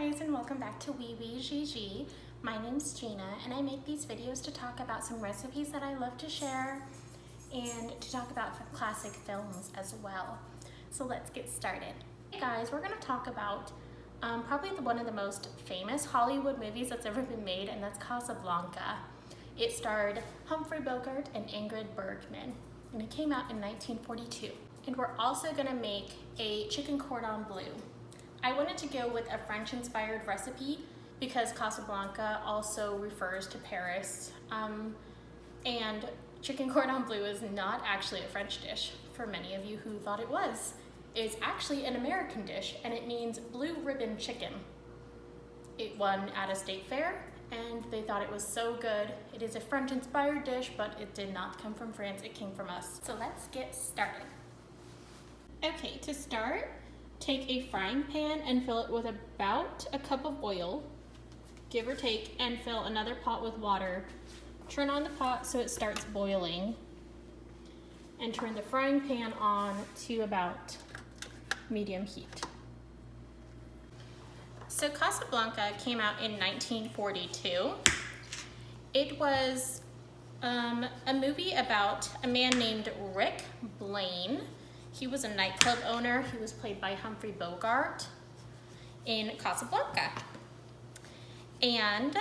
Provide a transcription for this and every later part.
guys, and welcome back to Wee Wee Gigi. My name's Gina and I make these videos to talk about some recipes that I love to share and to talk about classic films as well. So let's get started. Hey guys, we're going to talk about probably one of the most famous Hollywood movies that's ever been made, and that's Casablanca. It starred Humphrey, Bogart, and Ingrid Bergman, and it came out in 1942. And we're also going to make a chicken cordon bleu. I wanted to go with a French-inspired recipe because Casablanca also refers to Paris, and chicken cordon bleu is not actually a French dish for many of you who thought it was. It's actually an American dish, and it means blue ribbon chicken. It won at a state fair, and they thought it was so good. It is a French-inspired dish, but it did not come from France, it came from us. So let's get started. Okay, to start, take a frying pan and fill it with about a cup of oil, give or take, and fill another pot with water. Turn on the pot so it starts boiling, and turn the frying pan on to about medium heat. So Casablanca came out in 1942. It was a movie about a man named Rick Blaine. He was a nightclub owner. He was played by Humphrey Bogart in Casablanca. And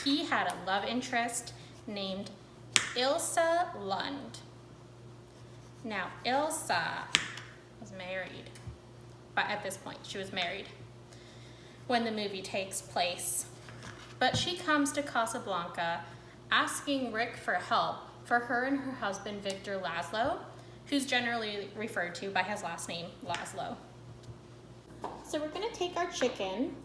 he had a love interest named Ilsa Lund. Now, Ilsa was married, but at this point, she was married when the movie takes place. But she comes to Casablanca asking Rick for help for her and her husband, Victor Laszlo, who's generally referred to by his last name, Laszlo. So we're gonna take our chicken.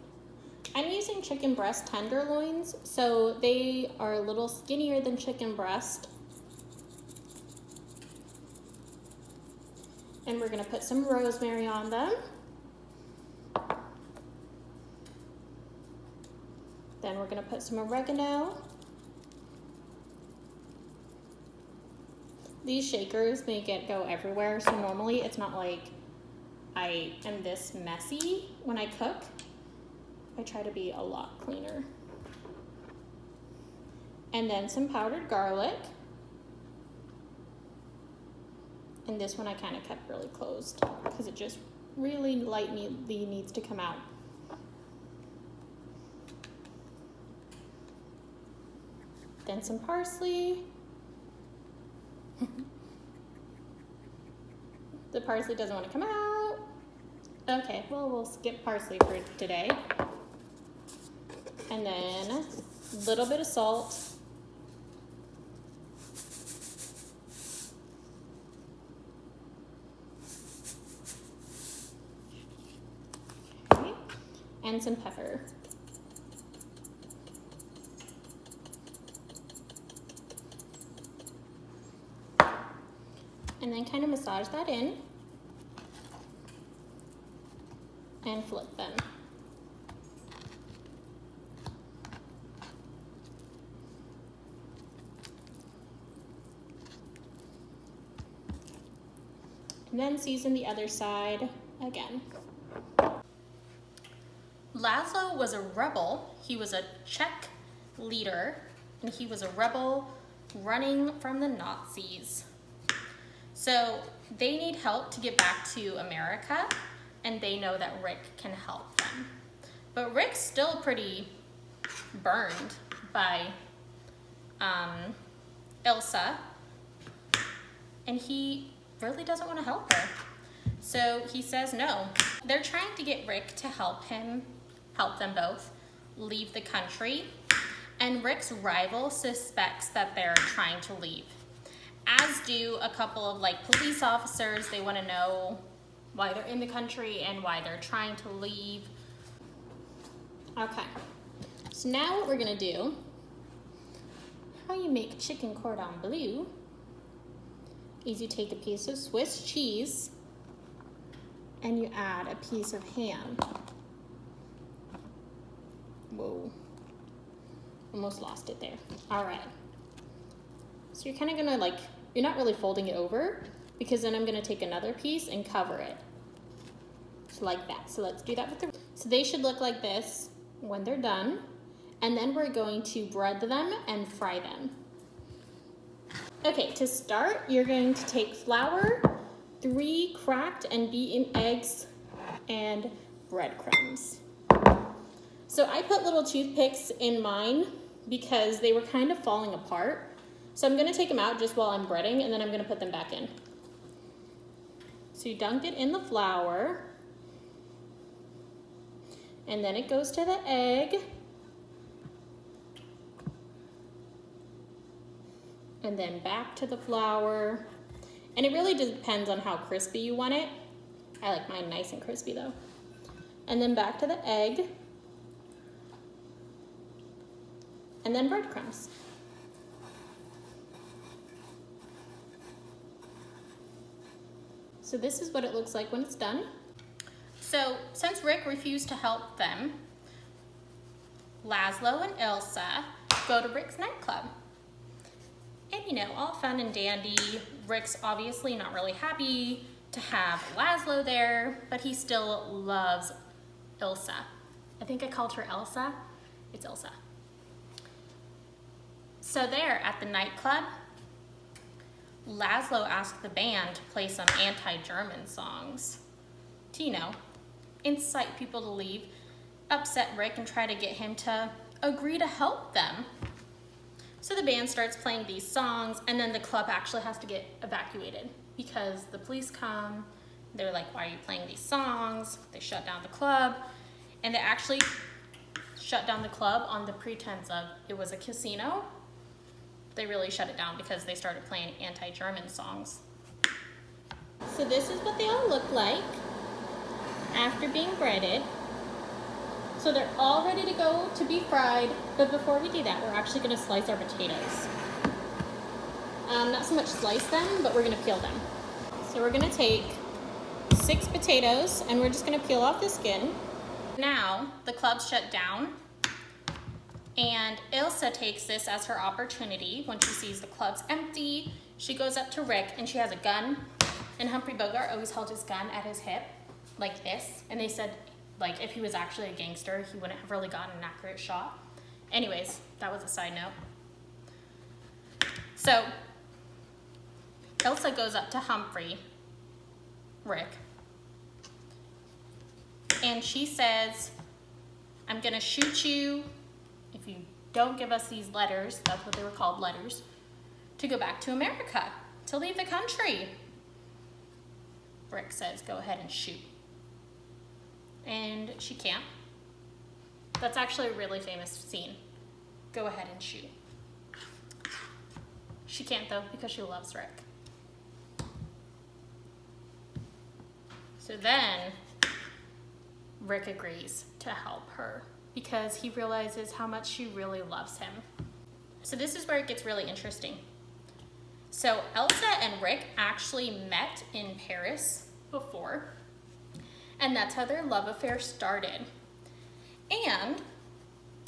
I'm using chicken breast tenderloins, so they are a little skinnier than chicken breast. And we're gonna put some rosemary on them. Then we're gonna put some oregano. These shakers make it go everywhere, so normally it's not like I am this messy when I cook. I try to be a lot cleaner. And then some powdered garlic. And this one I kind of kept really closed because it just really lightly needs to come out. Then some parsley. The parsley doesn't want to come out. Okay, well, we'll skip parsley for today. And then a little bit of salt. Okay. And some pepper. And then kind of massage that in and flip them. And then season the other side again. Laszlo was a rebel. He was a Czech leader, and he was a rebel running from the Nazis. So they need help to get back to America, and they know that Rick can help them. But Rick's still pretty burned by Ilsa, and he really doesn't want to help her. So he says no. They're trying to get Rick to help them both leave the country, and Rick's rival suspects that they're trying to leave. As do a couple of police officers. They want to know why they're in the country and why they're trying to leave. Okay, so now what we're gonna do, how you make chicken cordon bleu, is you take a piece of Swiss cheese and you add a piece of ham. Whoa, almost lost it there. All right, so you're kind of gonna you're not really folding it over, because then I'm gonna take another piece and cover it. Like that. So let's do that with the So they should look like this when they're done. And then we're going to bread them and fry them. Okay, to start, you're going to take flour, 3 cracked and beaten eggs, and breadcrumbs. So I put little toothpicks in mine because they were kind of falling apart. So I'm gonna take them out just while I'm breading, and then I'm gonna put them back in. So you dunked it in the flour, and then it goes to the egg. And then back to the flour. And it really depends on how crispy you want it. I like mine nice and crispy though. And then back to the egg. And then breadcrumbs. So this is what it looks like when it's done. So since Rick refused to help them, Laszlo and Ilsa go to Rick's nightclub. And you know, all fun and dandy. Rick's obviously not really happy to have Laszlo there, but he still loves Ilsa. I think I called her Elsa. It's Ilsa. So there at the nightclub, Laszlo asked the band to play some anti-German songs to, you know, incite people to leave, upset Rick, and try to get him to agree to help them. So the band starts playing these songs, and then the club actually has to get evacuated because the police come. They're like, why are you playing these songs? They shut down the club, and they actually shut down the club on the pretense of it was a casino. They really shut it down because they started playing anti-German songs. So this is what they all look like after being breaded. So they're all ready to go to be fried, but before we do that, we're actually gonna slice our potatoes. Not so much slice them, but we're gonna peel them. So we're gonna take 6 potatoes, and we're just gonna peel off the skin. Now, the club's shut down, and Ilsa takes this as her opportunity. When she sees the club's empty, she goes up to Rick, and she has a gun, and Humphrey Bogart always held his gun at his hip, like this, and they said, like, if he was actually a gangster, he wouldn't have really gotten an accurate shot. Anyways, that was a side note. So, Ilsa goes up to Humphrey, Rick, and she says, I'm gonna shoot you if you don't give us these letters, that's what they were called, letters, to go back to America, to leave the country. Rick says, go ahead and shoot. And she can't. That's actually a really famous scene. Go ahead and shoot. She can't though, because she loves Rick. So then, Rick agrees to help her because he realizes how much she really loves him. So this is where it gets really interesting. So Elsa and Rick actually met in Paris before, and that's how their love affair started. And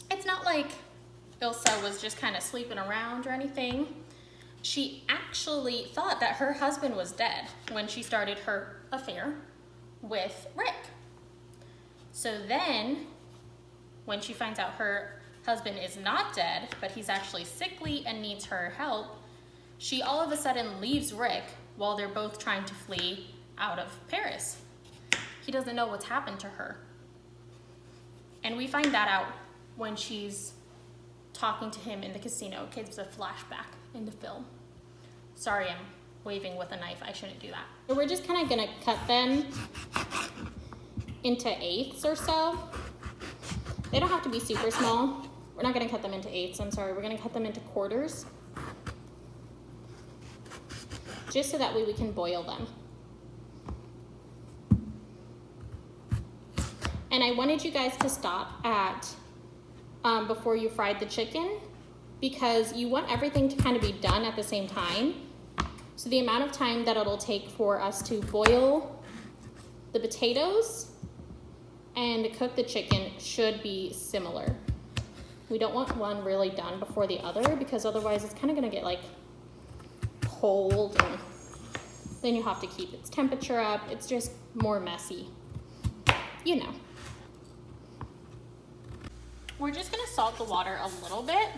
it's not like Ilsa was just kind of sleeping around or anything. She actually thought that her husband was dead when she started her affair with Rick. So then, when she finds out her husband is not dead, but he's actually sickly and needs her help, she all of a sudden leaves Rick while they're both trying to flee out of Paris. He doesn't know what's happened to her. And we find that out when she's talking to him in the casino. It gives a flashback in the film. Sorry, I'm waving with a knife. I shouldn't do that. So we're just kind of gonna cut them into eighths or so. They don't have to be super small. We're not gonna cut them into eighths, I'm sorry. We're gonna cut them into quarters. Just so that way we can boil them. And I wanted you guys to stop at before you fried the chicken, because you want everything to kind of be done at the same time. So the amount of time that it'll take for us to boil the potatoes and cook the chicken should be similar. We don't want one really done before the other, because otherwise it's kind of gonna get like cold, and then you have to keep its temperature up. It's just more messy, you know. We're just gonna salt the water a little bit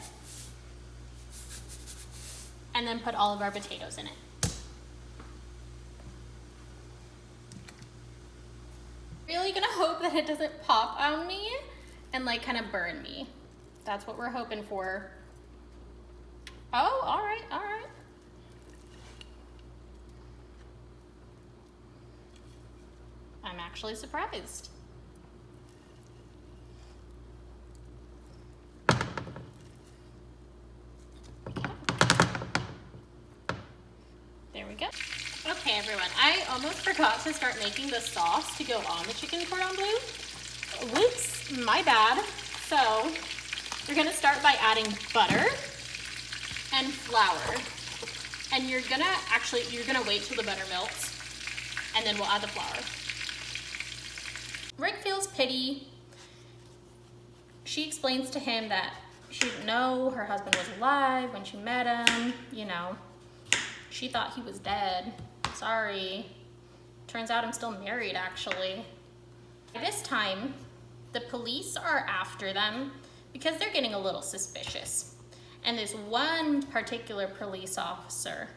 and then put all of our potatoes in it. Really gonna hope that it doesn't pop on me and like kind of burn me. That's what we're hoping for. Oh, all right, all right. I'm actually surprised. There we go. Okay, everyone, I almost forgot to start making the sauce to go on the chicken cordon bleu. Whoops, my bad. So you're gonna start by adding butter and flour. And you're gonna wait till the butter melts, and then we'll add the flour. Rick feels pity. She explains to him that she didn't know her husband was alive when she met him, you know. She thought he was dead. Sorry. Turns out I'm still married, actually. By this time, the police are after them because they're getting a little suspicious. And there's one particular police officer,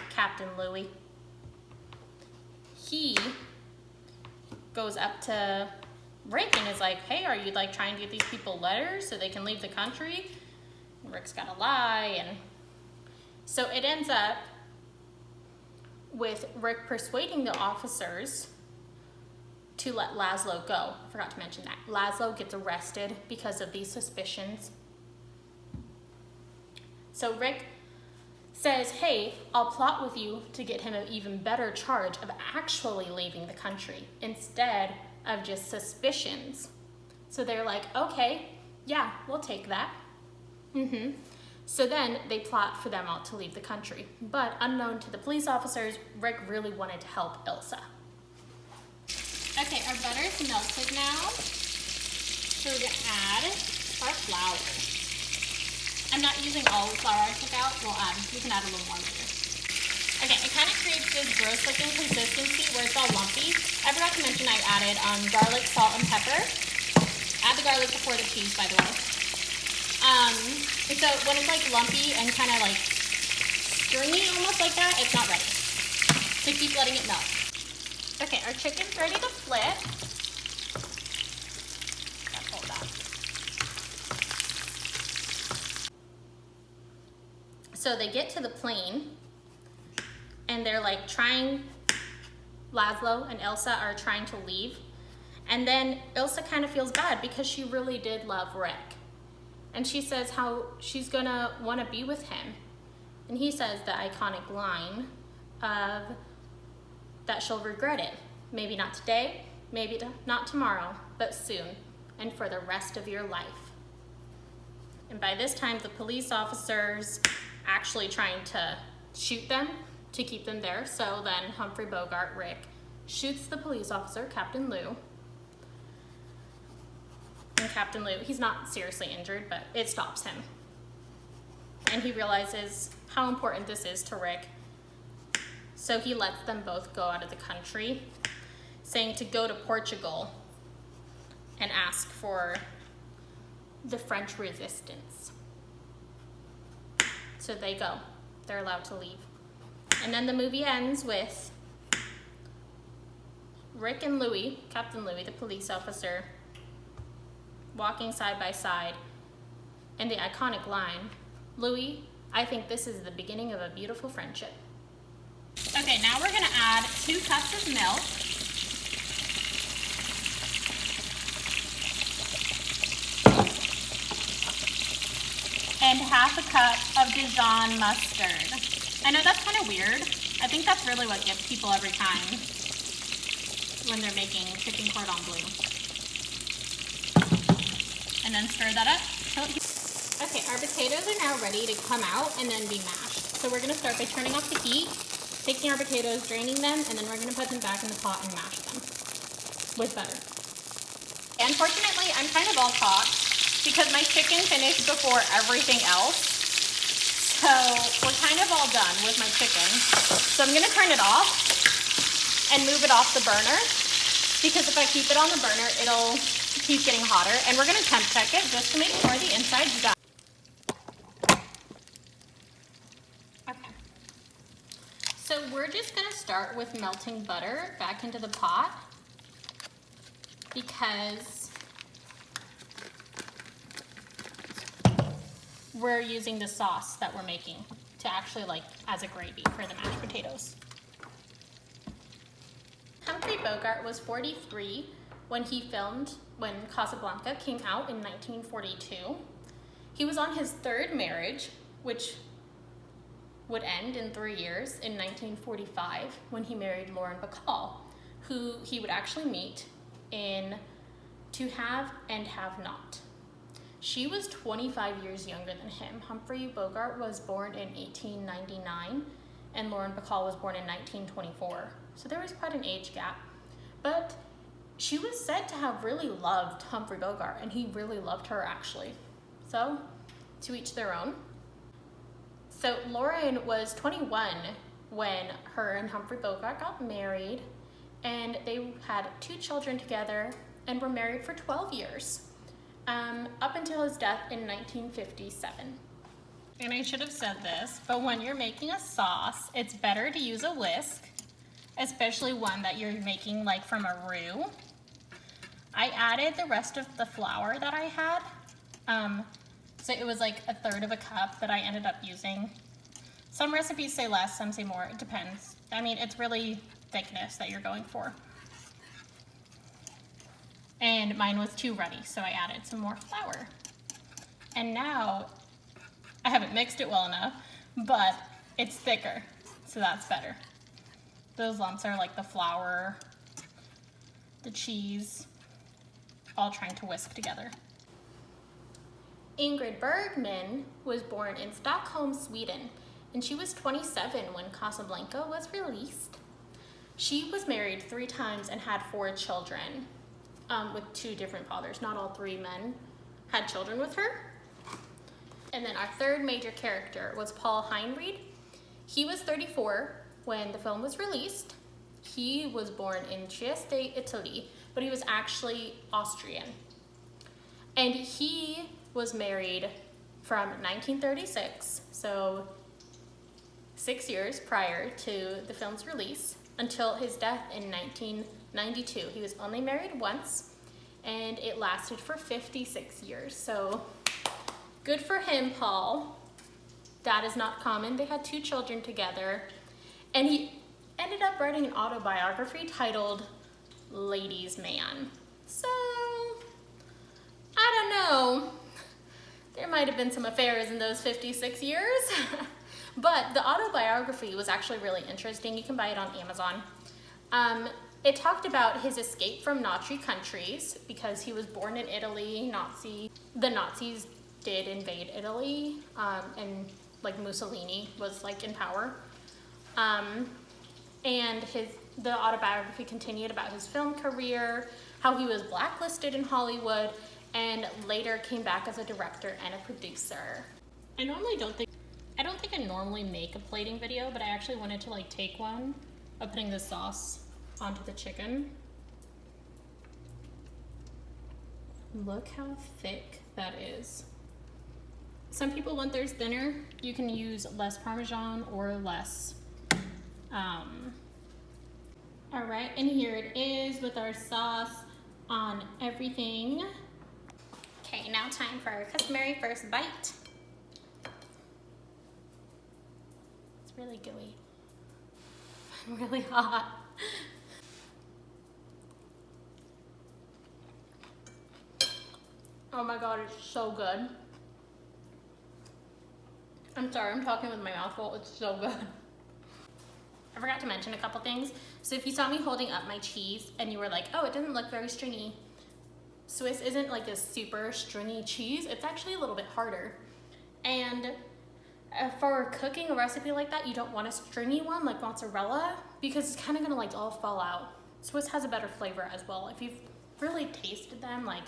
Captain Louis. He goes up to Rick and is like, hey, are you like trying to get these people letters so they can leave the country? And Rick's gotta lie. And so it ends up with Rick persuading the officers to let Laszlo go. I forgot to mention that. Laszlo gets arrested because of these suspicions. So Rick says, hey, I'll plot with you to get him an even better charge of actually leaving the country instead of just suspicions. So they're like, okay, yeah, we'll take that. So then they plot for them all to leave the country. But unknown to the police officers, Rick really wanted to help Ilsa. Okay, our butter's melted now. So we're gonna add our flour. I'm not using all the flour I took out. We can add a little more later. Okay, it kind of creates this gross looking consistency where it's all lumpy. I forgot to mention I added garlic, salt, and pepper. Add the garlic before the cheese, by the way. And so when it's like lumpy and kind of like stringy almost like that, it's not ready. So keep letting it melt. Okay, our chicken's ready to flip. Hold that. So they get to the plane and they're like Laszlo and Ilsa are trying to leave. And then Ilsa kind of feels bad because she really did love Rick. And she says how she's gonna wanna be with him. And he says the iconic line of that she'll regret it. Maybe not today, maybe not tomorrow, but soon, and for the rest of your life. And by this time, the police officers actually trying to shoot them to keep them there. So then Humphrey, Bogart, Rick shoots the police officer, Captain Lou. And Captain Lou, he's not seriously injured, but it stops him. And he realizes how important this is to Rick. So he lets them both go out of the country, saying to go to Portugal and ask for the French resistance. So they go. They're allowed to leave. And then the movie ends with Rick and Louis, Captain Louis, the police officer, walking side by side, and the iconic line, Louis, I think this is the beginning of a beautiful friendship. Okay, now we're gonna add 2 cups of milk. And half a cup of Dijon mustard. I know that's kind of weird. I think that's really what gets people every time when they're making chicken cordon bleu. And then stir that up. Okay, our potatoes are now ready to come out and then be mashed. So we're gonna start by turning off the heat, taking our potatoes, draining them, and then we're gonna put them back in the pot and mash them with butter. Unfortunately, I'm kind of all caught because my chicken finished before everything else. So we're kind of all done with my chicken. So I'm gonna turn it off and move it off the burner, because if I keep it on the burner, it'll to keep getting hotter, and we're gonna temp check it just to make sure the inside's done. Okay. So we're just gonna start with melting butter back into the pot because we're using the sauce that we're making to actually like as a gravy for the mashed potatoes. Humphrey Bogart was 43 when he filmed when Casablanca came out in 1942. He was on his third marriage, which would end in 3 years in 1945 when he married Lauren Bacall, who he would actually meet in To Have and Have Not. She was 25 years younger than him. Humphrey Bogart was born in 1899 and Lauren Bacall was born in 1924. So there was quite an age gap. But she was said to have really loved Humphrey Bogart, and he really loved her actually. So, to each their own. So Lauren was 21 when her and Humphrey Bogart got married, and they had 2 children together and were married for 12 years, up until his death in 1957. And I should have said this, but when you're making a sauce, it's better to use a whisk, especially one that you're making like from a roux. I added the rest of the flour that I had. So it was like 1/3 of a cup that I ended up using. Some recipes say less, some say more, it depends. I mean, it's really thickness that you're going for. And mine was too runny, so I added some more flour. And now, I haven't mixed it well enough, but it's thicker, so that's better. Those lumps are like the flour, the cheese, all trying to whisk together. Ingrid Bergman was born in Stockholm, Sweden, and she was 27 when Casablanca was released. She was married 3 times and had 4 children with 2 different fathers. Not all 3 men had children with her. And then our third major character was Paul Heinried. He was 34 when the film was released. He was born in Trieste, Italy, but he was actually Austrian. And he was married from 1936, so 6 years prior to the film's release, until his death in 1992. He was only married once, and it lasted for 56 years. So good for him, Paul. That is not common. They had 2 children together, and he ended up writing an autobiography titled Ladies' Man. So, I don't know. There might have been some affairs in those 56 years, but the autobiography was actually really interesting. You can buy it on Amazon. It talked about his escape from Nazi countries because he was born in Italy. The Nazis did invade Italy, and like Mussolini was like in power. And the autobiography continued about his film career, how he was blacklisted in Hollywood, and later came back as a director and a producer. I don't think I normally make a plating video, but I actually wanted to like take one of putting the sauce onto the chicken. Look how thick that is. Some people want theirs thinner. You can use less Parmesan or less. All right, and here it is with our sauce on everything. Okay, now time for our customary first bite. It's really gooey. Really hot. Oh my god, it's so good. I'm sorry, I'm talking with my mouth full. It's so good. I forgot to mention a couple things. So if you saw me holding up my cheese and you were like, oh, it doesn't look very stringy. Swiss isn't like a super stringy cheese. It's actually a little bit harder. And for cooking a recipe like that, you don't want a stringy one like mozzarella because it's kind of gonna like all fall out. Swiss has a better flavor as well. If you've really tasted them, like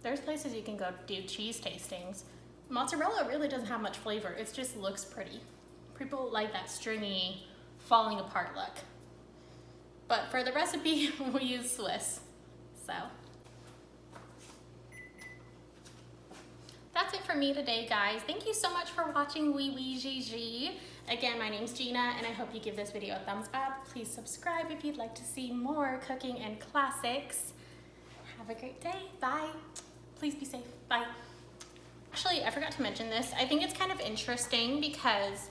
there's places you can go do cheese tastings. Mozzarella really doesn't have much flavor. It just looks pretty. People like that stringy, falling apart look. But for the recipe, we use Swiss. So, that's it for me today, guys. Thank you so much for watching Wee Wee Gigi. Again, my name's Gina, and I hope you give this video a thumbs up. Please subscribe if you'd like to see more cooking and classics. Have a great day. Bye. Please be safe. Bye. Actually, I forgot to mention this. I think it's kind of interesting because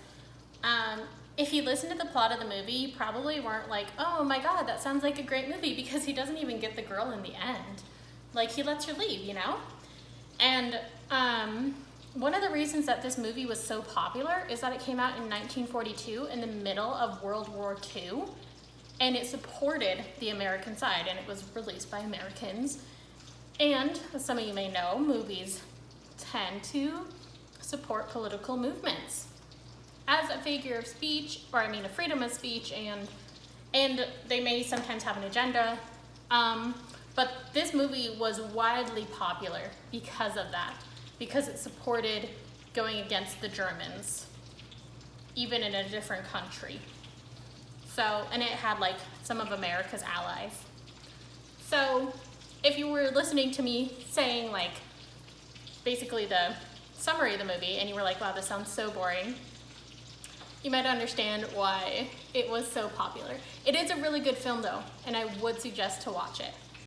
if you listen to the plot of the movie, you probably weren't like, oh my God, that sounds like a great movie, because he doesn't even get the girl in the end. Like, he lets her leave, you know? And one of the reasons that this movie was so popular is that it came out in 1942 in the middle of World War II, and it supported the American side, and it was released by Americans. And as some of you may know, movies tend to support political movements as a figure of speech, or I mean a freedom of speech, and they may sometimes have an agenda. But this movie was widely popular because of that, because it supported going against the Germans, even in a different country. So, and it had like some of America's allies. So if you were listening to me saying like basically the summary of the movie and you were like, wow, this sounds so boring, you might understand why it was so popular. It is a really good film though, and I would suggest to watch it.